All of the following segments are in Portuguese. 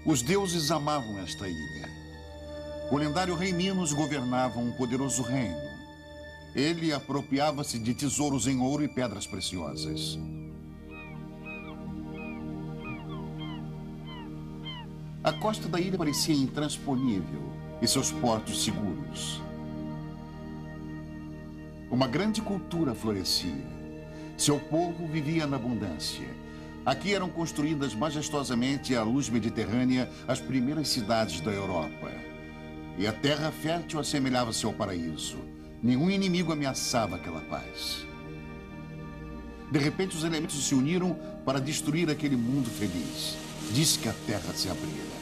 Os deuses amavam esta ilha. O lendário rei Minos governava um poderoso reino. Ele apropriava-se de tesouros em ouro e pedras preciosas. A costa da ilha parecia intransponível e seus portos seguros. Uma grande cultura florescia. Seu povo vivia na abundância. Aqui eram construídas majestosamente à luz mediterrânea as primeiras cidades da Europa. E a terra fértil assemelhava-se ao paraíso. Nenhum inimigo ameaçava aquela paz. De repente, os elementos se uniram para destruir aquele mundo feliz. Diz que a terra se abrira.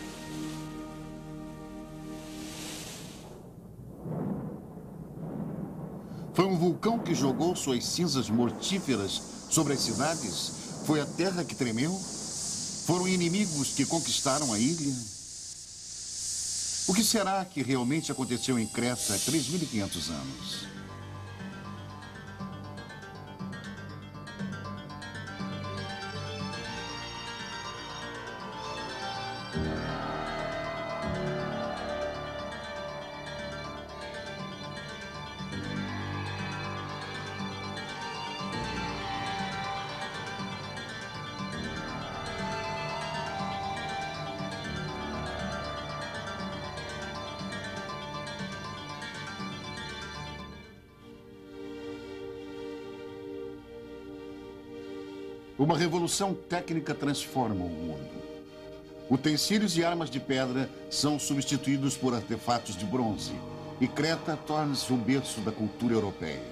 Foi um vulcão que jogou suas cinzas mortíferas sobre as cidades? Foi a terra que tremeu? Foram inimigos que conquistaram a ilha? O que será que realmente aconteceu em Creta há 3.500 anos? Uma revolução técnica transforma o mundo. Utensílios e armas de pedra são substituídos por artefatos de bronze, e Creta torna-se o berço da cultura europeia.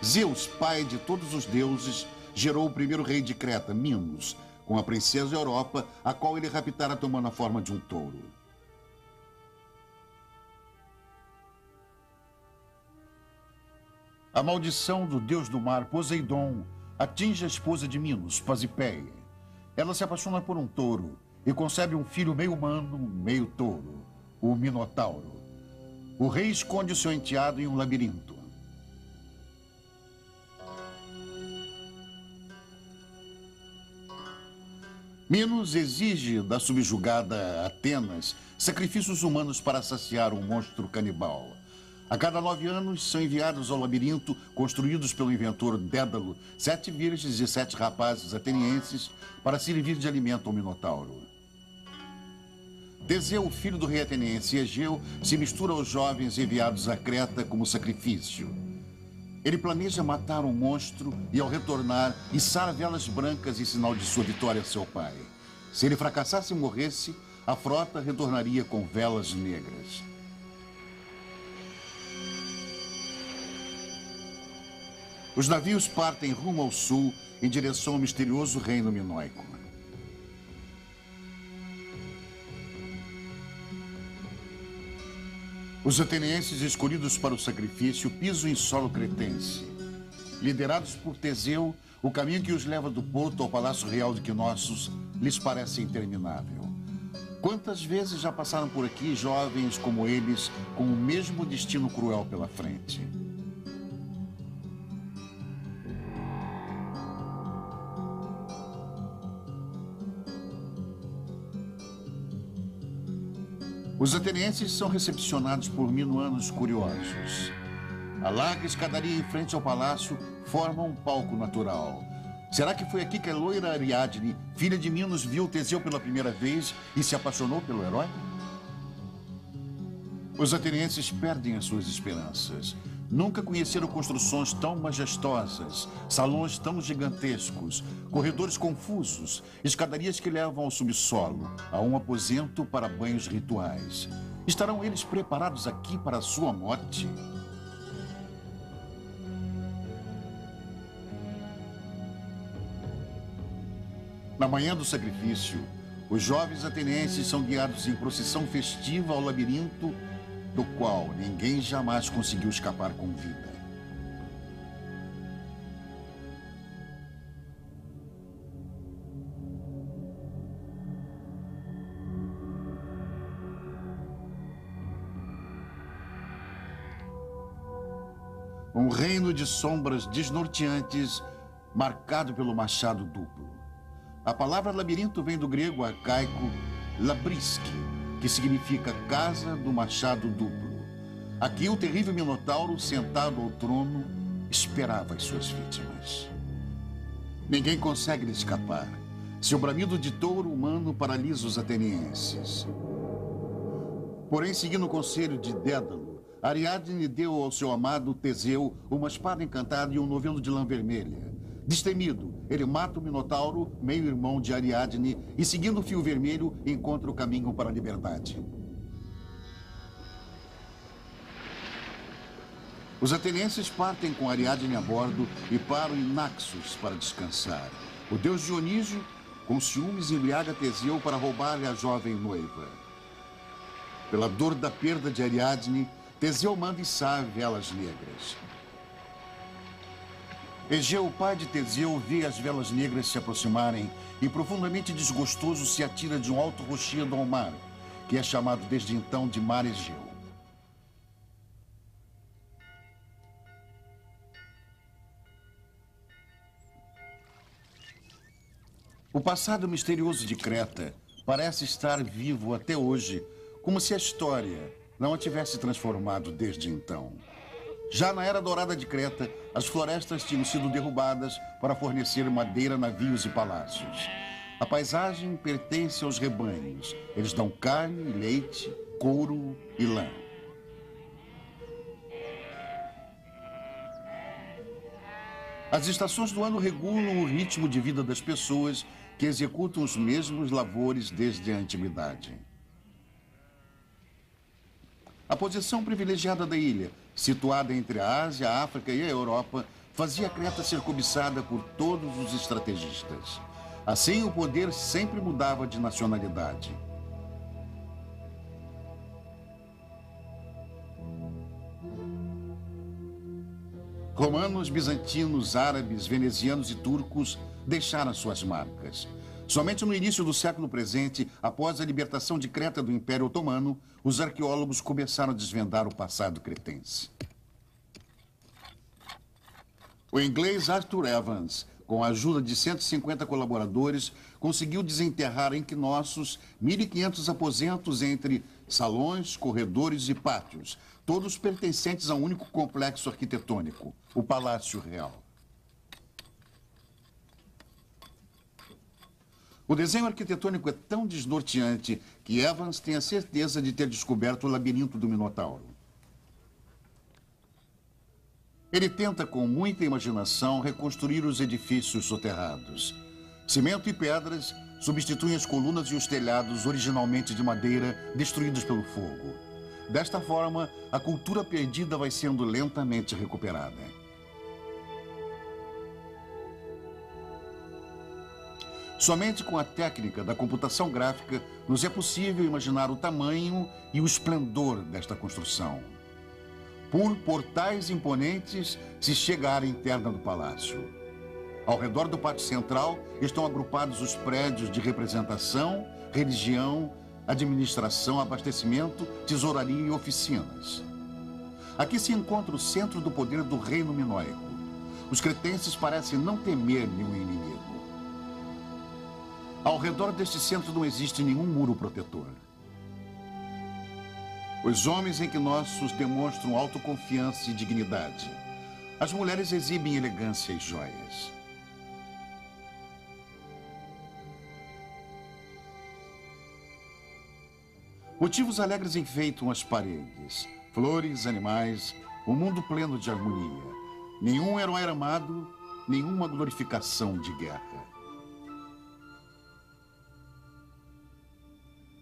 Zeus, pai de todos os deuses, gerou o primeiro rei de Creta, Minos, com a princesa Europa, a qual ele raptara tomando a forma de um touro. A maldição do deus do mar, Poseidon, atinge a esposa de Minos, Pasipéia. Ela se apaixona por um touro e concebe um filho meio humano, meio touro, o Minotauro. O rei esconde seu enteado em um labirinto. Minos exige da subjugada Atenas sacrifícios humanos para saciar um monstro canibal. A cada 9 anos são enviados ao labirinto, construídos pelo inventor Dédalo, 7 virgens e 7 rapazes atenienses para servir de alimento ao Minotauro. Teseu, filho do rei ateniense Egeu, se mistura aos jovens enviados a Creta como sacrifício. Ele planeja matar um monstro e, ao retornar, içar velas brancas em sinal de sua vitória a seu pai. Se ele fracassasse e morresse, a frota retornaria com velas negras. Os navios partem rumo ao sul, em direção ao misterioso reino minoico. Os atenienses escolhidos para o sacrifício pisam em solo cretense. Liderados por Teseu, o caminho que os leva do porto ao palácio real de Knossos lhes parece interminável. Quantas vezes já passaram por aqui jovens como eles, com o mesmo destino cruel pela frente? Os atenienses são recepcionados por minuanos curiosos. A larga escadaria em frente ao palácio forma um palco natural. Será que foi aqui que a loira Ariadne, filha de Minos, viu Teseu pela primeira vez e se apaixonou pelo herói? Os atenienses perdem as suas esperanças. Nunca conheceram construções tão majestosas, salões tão gigantescos, corredores confusos, escadarias que levam ao subsolo, a um aposento para banhos rituais. Estarão eles preparados aqui para a sua morte? Na manhã do sacrifício, os jovens atenienses são guiados em procissão festiva ao labirinto, do qual ninguém jamais conseguiu escapar com vida. Um reino de sombras desnorteantes, marcado pelo machado duplo. A palavra labirinto vem do grego arcaico labriske, que significa casa do machado duplo. Aqui o terrível Minotauro, sentado ao trono, esperava as suas vítimas. Ninguém consegue lhe escapar. Seu bramido de touro humano paralisa os atenienses. Porém, seguindo o conselho de Dédalo, Ariadne deu ao seu amado Teseu uma espada encantada e um novelo de lã vermelha. Destemido, ele mata o Minotauro, meio-irmão de Ariadne, e seguindo o fio vermelho, encontra o caminho para a liberdade. Os atenienses partem com Ariadne a bordo e param em Naxos para descansar. O deus Dionísio, com ciúmes, embriaga Teseu para roubar-lhe a jovem noiva. Pela dor da perda de Ariadne, Teseu manda içar velas negras. Egeu, pai de Teseu, vê as velas negras se aproximarem e, profundamente desgostoso, se atira de um alto rochedo ao mar, que é chamado desde então de Mar Egeu. O passado misterioso de Creta parece estar vivo até hoje, como se a história não a tivesse transformado desde então. Já na Era Dourada de Creta, as florestas tinham sido derrubadas para fornecer madeira, navios e palácios. A paisagem pertence aos rebanhos. Eles dão carne, leite, couro e lã. As estações do ano regulam o ritmo de vida das pessoas que executam os mesmos labores desde a antiguidade. A posição privilegiada da ilha, situada entre a Ásia, a África e a Europa, fazia Creta ser cobiçada por todos os estrategistas. Assim, o poder sempre mudava de nacionalidade. Romanos, bizantinos, árabes, venezianos e turcos deixaram suas marcas. Somente no início do século presente, após a libertação de Creta do Império Otomano, os arqueólogos começaram a desvendar o passado cretense. O inglês Arthur Evans, com a ajuda de 150 colaboradores, conseguiu desenterrar em Knossos 1.500 aposentos entre salões, corredores e pátios, todos pertencentes a um único complexo arquitetônico, o Palácio Real. O desenho arquitetônico é tão desnorteante que Evans tem a certeza de ter descoberto o labirinto do Minotauro. Ele tenta, com muita imaginação, reconstruir os edifícios soterrados. Cimento e pedras substituem as colunas e os telhados, originalmente de madeira, destruídos pelo fogo. Desta forma, a cultura perdida vai sendo lentamente recuperada. Somente com a técnica da computação gráfica nos é possível imaginar o tamanho e o esplendor desta construção. Por portais imponentes se chega à área interna do palácio. Ao redor do pátio central estão agrupados os prédios de representação, religião, administração, abastecimento, tesouraria e oficinas. Aqui se encontra o centro do poder do reino minoico. Os cretenses parecem não temer nenhum inimigo. Ao redor deste centro não existe nenhum muro protetor. Os homens em Knossos demonstram autoconfiança e dignidade. As mulheres exibem elegância e joias. Motivos alegres enfeitam as paredes. Flores, animais, um mundo pleno de harmonia. Nenhum herói armado, nenhuma glorificação de guerra.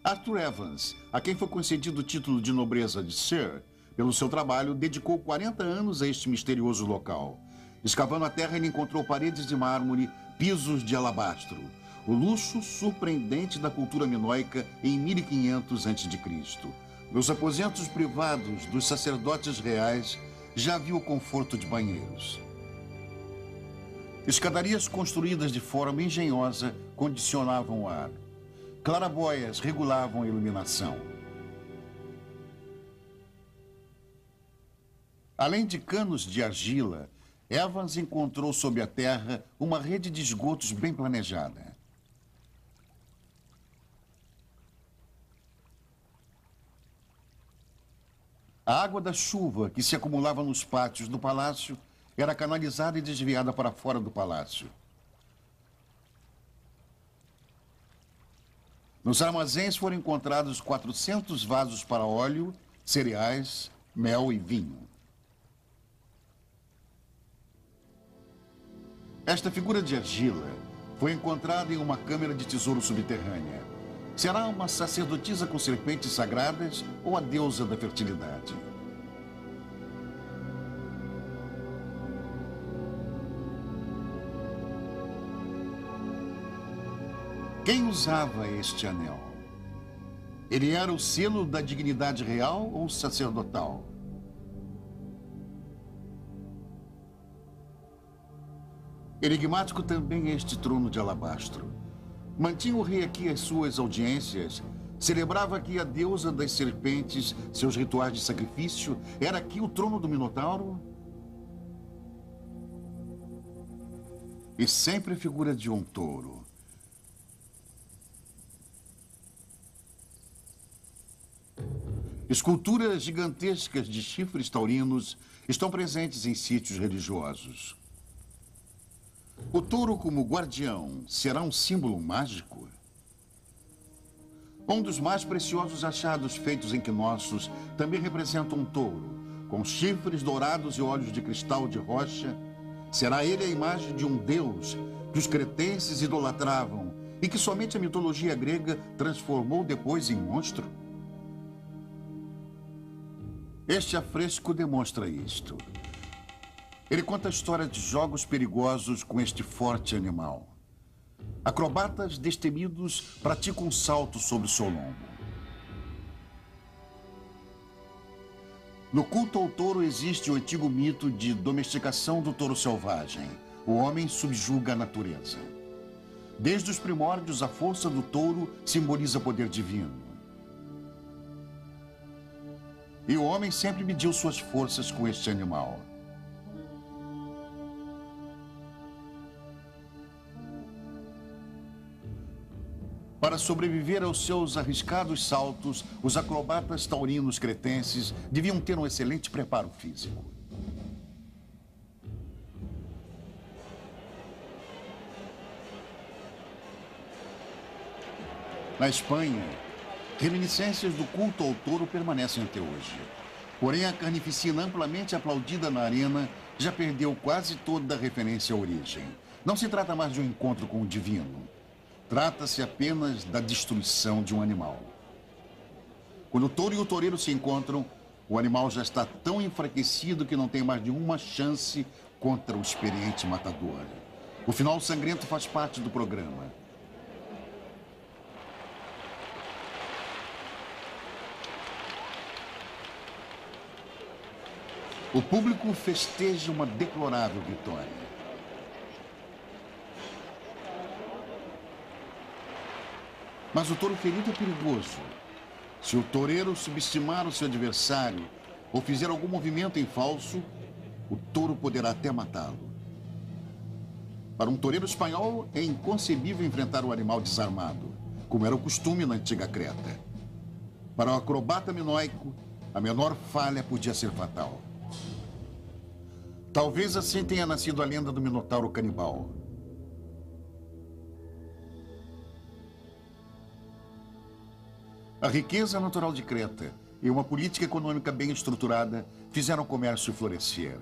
Arthur Evans, a quem foi concedido o título de nobreza de Sir, pelo seu trabalho, dedicou 40 anos a este misterioso local. Escavando a terra, ele encontrou paredes de mármore, pisos de alabastro. O luxo surpreendente da cultura minoica em 1500 a.C. Nos aposentos privados dos sacerdotes reais, já havia o conforto de banheiros. Escadarias construídas de forma engenhosa condicionavam o ar. Claraboias regulavam a iluminação. Além de canos de argila, Evans encontrou sob a terra uma rede de esgotos bem planejada. A água da chuva que se acumulava nos pátios do palácio era canalizada e desviada para fora do palácio. Nos armazéns foram encontrados 400 vasos para óleo, cereais, mel e vinho. Esta figura de argila foi encontrada em uma câmara de tesouro subterrânea. Será uma sacerdotisa com serpentes sagradas ou a deusa da fertilidade? Quem usava este anel? Ele era o selo da dignidade real ou sacerdotal? Enigmático também é este trono de alabastro. Mantinha o rei aqui as suas audiências, celebrava aqui a deusa das serpentes, seus rituais de sacrifício. Era aqui o trono do Minotauro? E sempre figura de um touro. Esculturas gigantescas de chifres taurinos estão presentes em sítios religiosos. O touro como guardião será um símbolo mágico? Um dos mais preciosos achados feitos em Knossos também representa um touro, com chifres dourados e olhos de cristal de rocha. Será ele a imagem de um deus que os cretenses idolatravam e que somente a mitologia grega transformou depois em monstro? Este afresco demonstra isto. Ele conta a história de jogos perigosos com este forte animal. Acrobatas destemidos praticam um salto sobre o seu lombo. No culto ao touro existe o antigo mito de domesticação do touro selvagem. O homem subjuga a natureza. Desde os primórdios, a força do touro simboliza poder divino. E o homem sempre mediu suas forças com este animal. Para sobreviver aos seus arriscados saltos, os acrobatas taurinos cretenses deviam ter um excelente preparo físico. Na Espanha, reminiscências do culto ao touro permanecem até hoje. Porém, a carnificina amplamente aplaudida na arena já perdeu quase toda a referência à origem. Não se trata mais de um encontro com o divino. Trata-se apenas da destruição de um animal. Quando o touro e o toureiro se encontram, o animal já está tão enfraquecido que não tem mais nenhuma chance contra o experiente matador. O final sangrento faz parte do programa. O público festeja uma deplorável vitória. Mas o touro ferido é perigoso. Se o toureiro subestimar o seu adversário ou fizer algum movimento em falso, o touro poderá até matá-lo. Para um toureiro espanhol, é inconcebível enfrentar o animal desarmado, como era o costume na antiga Creta. Para o acrobata minoico, a menor falha podia ser fatal. Talvez assim tenha nascido a lenda do Minotauro canibal. A riqueza natural de Creta e uma política econômica bem estruturada fizeram o comércio florescer.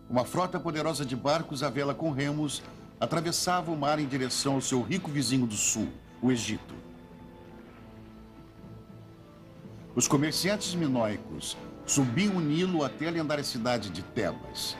Uma frota poderosa de barcos à vela com remos atravessava o mar em direção ao seu rico vizinho do sul, o Egito. Os comerciantes minoicos subiam o Nilo até a lendária cidade de Tebas.